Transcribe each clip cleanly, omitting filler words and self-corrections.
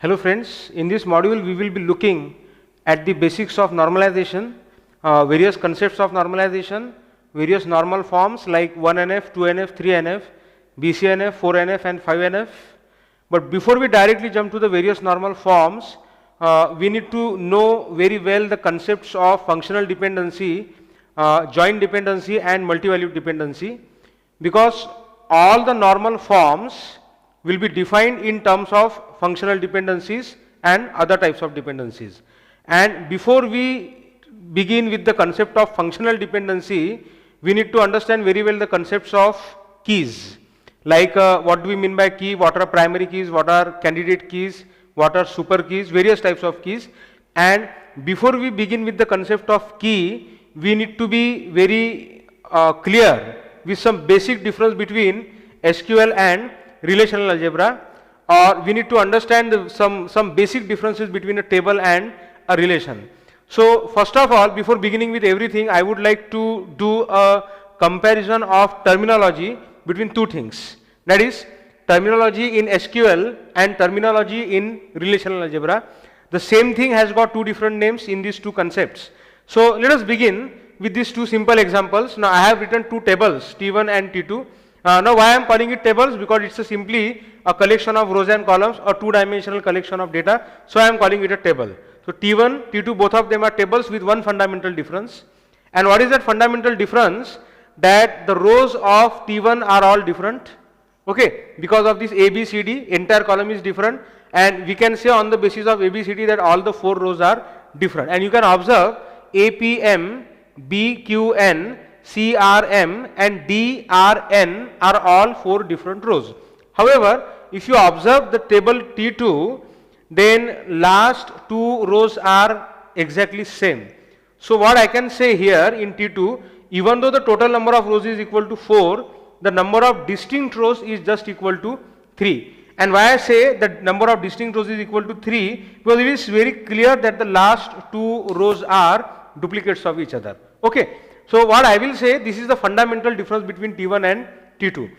Hello friends, in this module we will be looking at the basics of normalization, various concepts of normalization, various normal forms like 1NF, 2NF, 3NF, BCNF, 4NF and 5NF. But before we directly jump to the various normal forms, we need to know very well the concepts of functional dependency, joint dependency and multi-valued dependency, because all the normal forms will be defined in terms of functional dependencies and other types of dependencies. And before we begin with the concept of functional dependency, we need to understand very well the concepts of keys. Like what do we mean by key, what are primary keys, what are candidate keys, what are super keys, various types of keys. And before we begin with the concept of key, we need to be very clear with some basic difference between SQL and relational algebra, or we need to understand some basic differences between a table and a relation. So first of all, before beginning with everything, I would like to do a comparison of terminology between two things, that is terminology in SQL and terminology in relational algebra. The same thing has got two different names in these two concepts. So let us begin with these two simple examples. Now I have written two tables, T1 and T2. Now why I am calling it tables? Because it's simply a collection of rows and columns, or two-dimensional collection of data, so I am calling it a table. So T1, T2, both of them are tables with one fundamental difference. And what is that fundamental difference? That the rows of T1 are all different, okay, because of this ABCD, entire column is different, and we can say on the basis of ABCD that all the four rows are different. And you can observe APM, BQN, CRM and DRN are all four different rows. However, if you observe the table T2, then last two rows are exactly same. So what I can say here in T2, even though the total number of rows is equal to 4, the number of distinct rows is just equal to 3. And why I say that number of distinct rows is equal to 3, because it is very clear that the last two rows are duplicates of each other. Okay. So what I will say, this is the fundamental difference between T1 and T2.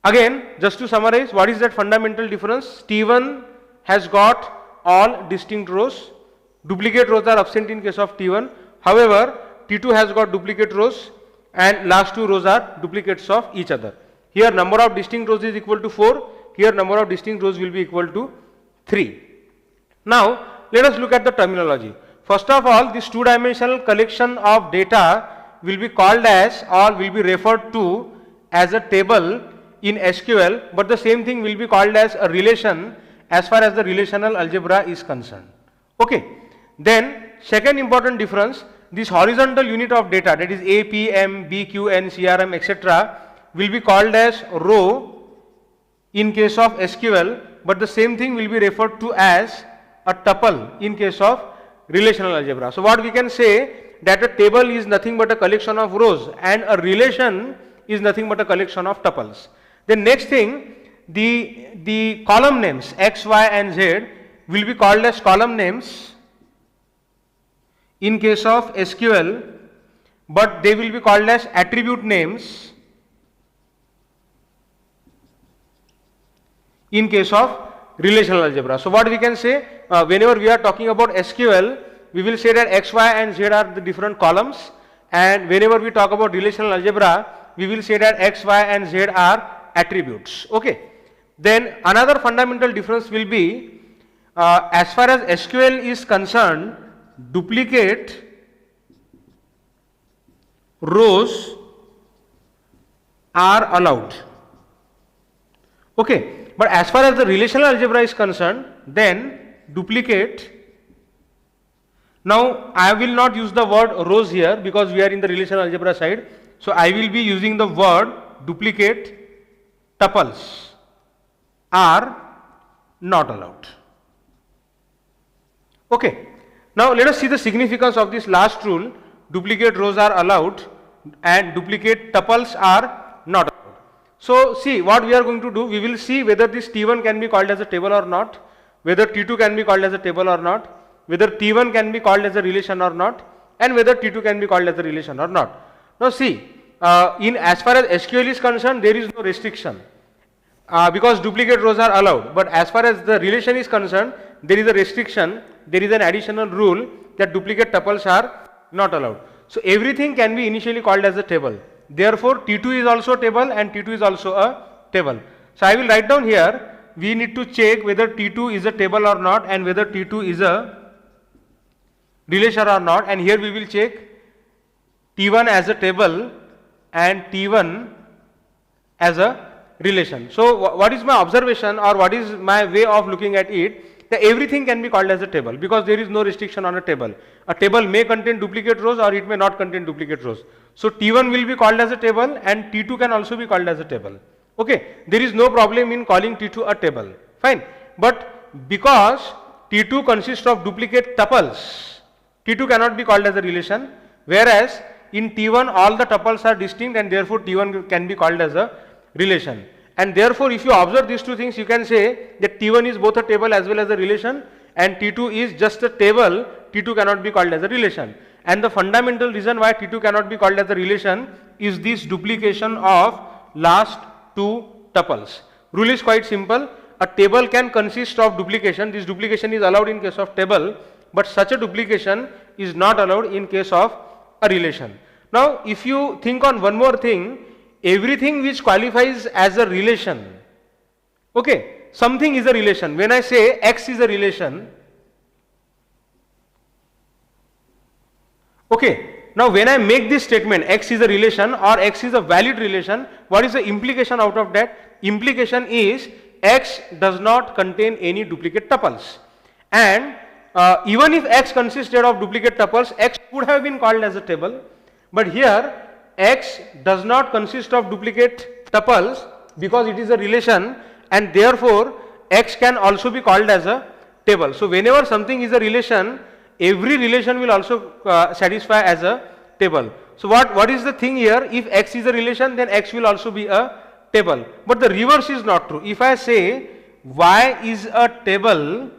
Again, just to summarize, what is that fundamental difference? T1 has got all distinct rows, duplicate rows are absent in case of T1. However, T2 has got duplicate rows and last two rows are duplicates of each other. Here number of distinct rows is equal to 4, here number of distinct rows will be equal to 3. Now let us look at the terminology. First of all, this two-dimensional collection of data will be called as, or will be referred to as, a table in SQL, but the same thing will be called as a relation as far as the relational algebra is concerned. Okay. Then second important difference, this horizontal unit of data, that is APM, BQN, CRM, etc., will be called as row in case of SQL, but the same thing will be referred to as a tuple in case of relational algebra. So what we can say, that a table is nothing but a collection of rows and a relation is nothing but a collection of tuples. The next thing, the column names X, Y and Z will be called as column names in case of SQL, but they will be called as attribute names in case of relational algebra. So what we can say, whenever we are talking about SQL, we will say that X, Y and Z are the different columns, and whenever we talk about relational algebra, we will say that X, Y and Z are attributes. Okay. Then another fundamental difference will be, as far as SQL is concerned, duplicate rows are allowed. Okay. But as far as the relational algebra is concerned, then duplicate, now I will not use the word rows here because we are in the relational algebra side. So I will be using the word duplicate tuples are not allowed. Okay. Now let us see the significance of this last rule, duplicate rows are allowed and duplicate tuples are not allowed. So see what we are going to do, we will see whether this T1 can be called as a table or not, whether T2 can be called as a table or not, whether T1 can be called as a relation or not, and whether T2 can be called as a relation or not. Now see, in as far as SQL is concerned, there is no restriction. because duplicate rows are allowed. But as far as the relation is concerned, there is a restriction, there is an additional rule that duplicate tuples are not allowed. So everything can be initially called as a table. Therefore, T2 is also a table and T2 is also a table. So I will write down here, we need to check whether T2 is a table or not and whether T2 is a relation or not, and here we will check T1 as a table and T1 as a relation. So what is my observation or what is my way of looking at it, that everything can be called as a table because there is no restriction on a table. A table may contain duplicate rows or it may not contain duplicate rows. So T1 will be called as a table and T2 can also be called as a table. Okay, there is no problem in calling T2 a table, fine. But because T2 consists of duplicate tuples, T2 cannot be called as a relation, whereas in T1 all the tuples are distinct and therefore T1 can be called as a relation. And therefore if you observe these two things, you can say that T1 is both a table as well as a relation and T2 is just a table, T2 cannot be called as a relation. And the fundamental reason why T2 cannot be called as a relation is this duplication of last two tuples. Rule is quite simple. A table can consist of duplication. This duplication is allowed in case of table, but such a duplication is not allowed in case of a relation. Now if you think on one more thing, everything which qualifies as a relation, okay, something is a relation. When I say X is a relation, okay, now when I make this statement X is a relation or X is a valid relation, what is the implication out of that? Implication is X does not contain any duplicate tuples, and even if X consisted of duplicate tuples, X would have been called as a table, but here X does not consist of duplicate tuples because it is a relation and therefore X can also be called as a table. So whenever something is a relation, every relation will also satisfy as a table. So what is the thing here? If X is a relation, then X will also be a table, but the reverse is not true. If I say Y is a table,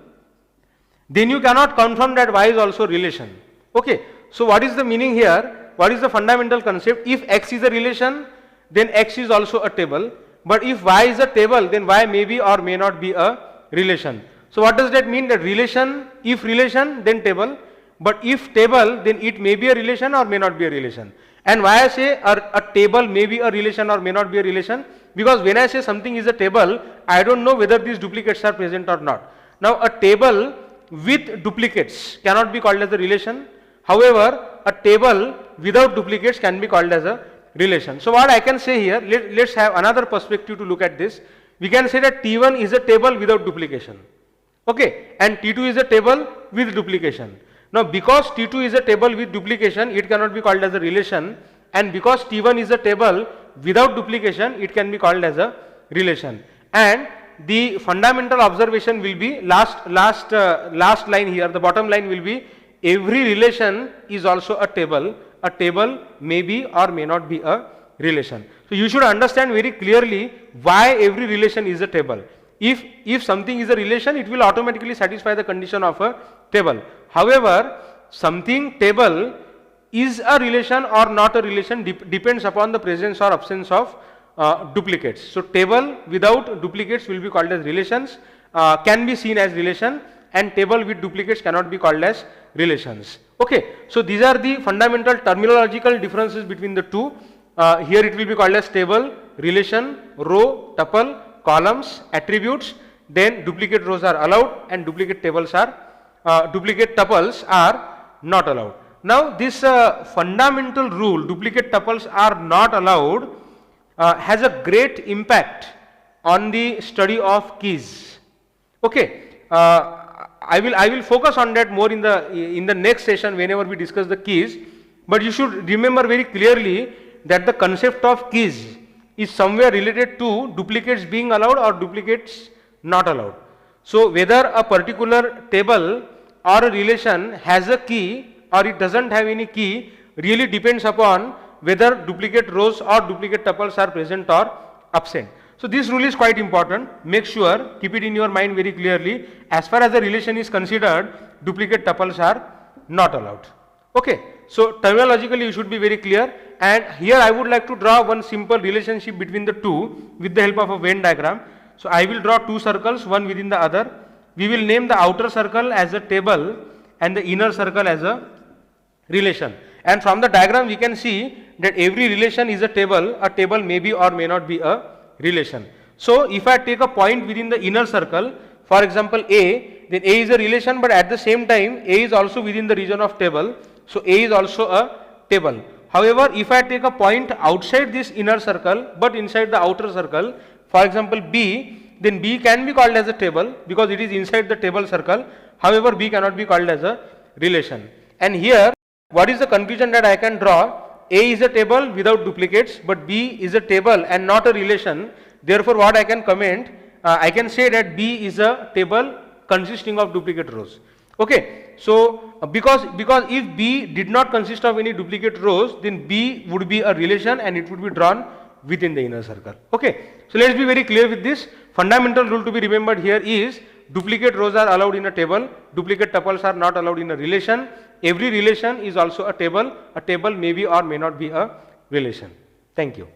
then you cannot confirm that Y is also relation. Okay, so what is the meaning here? What is the fundamental concept? If X is a relation, then X is also a table, but if Y is a table, then Y may be or may not be a relation. So what does that mean? That relation, if relation, then table, but if table, then it may be a relation or may not be a relation. And why I say a table may be a relation or may not be a relation? Because when I say something is a table, I don't know whether these duplicates are present or not. Now a table with duplicates cannot be called as a relation. However, a table without duplicates can be called as a relation. So what I can say here, let's have another perspective to look at this. We can say that T1 is a table without duplication, okay, and T2 is a table with duplication. Now because T2 is a table with duplication, it cannot be called as a relation, and because T1 is a table without duplication, it can be called as a relation. And the fundamental observation will be last line here, the bottom line will be every relation is also a table may be or may not be a relation. So you should understand very clearly why every relation is a table. If something is a relation, it will automatically satisfy the condition of a table. However, something table is a relation or not a relation depends upon the presence or absence of duplicates. So table without duplicates will be called as relations, can be seen as relation, and table with duplicates cannot be called as relations. Okay, so these are the fundamental terminological differences between the two. Here it will be called as table, relation, row, tuple, columns, attributes. Then duplicate rows are allowed and duplicate tuples are not allowed. Now this fundamental rule, duplicate tuples are not allowed, has a great impact on the study of keys. Okay, I will focus on that more in the next session whenever we discuss the keys, but you should remember very clearly that the concept of keys is somewhere related to duplicates being allowed or duplicates not allowed. So whether a particular table or a relation has a key or it doesn't have any key really depends upon whether duplicate rows or duplicate tuples are present or absent. So this rule is quite important. Make sure, keep it in your mind very clearly. As far as the relation is considered, duplicate tuples are not allowed. Okay, so terminologically you should be very clear, and here I would like to draw one simple relationship between the two with the help of a Venn diagram. So I will draw two circles, one within the other. We will name the outer circle as a table and the inner circle as a relation. And from the diagram we can see that every relation is a table may be or may not be a relation. So if I take a point within the inner circle, for example A, then A is a relation, but at the same time A is also within the region of table, so A is also a table. However, if I take a point outside this inner circle but inside the outer circle, for example B, then B can be called as a table because it is inside the table circle. However, B cannot be called as a relation. And here what is the confusion that I can draw? A is a table without duplicates, but B is a table and not a relation. Therefore, what I can comment, I can say that B is a table consisting of duplicate rows. Okay, so because if B did not consist of any duplicate rows, then B would be a relation and it would be drawn within the inner circle. Okay, so let us be very clear with this. Fundamental rule to be remembered here is duplicate rows are allowed in a table, duplicate tuples are not allowed in a relation. Every relation is also a table may be or may not be a relation. Thank you.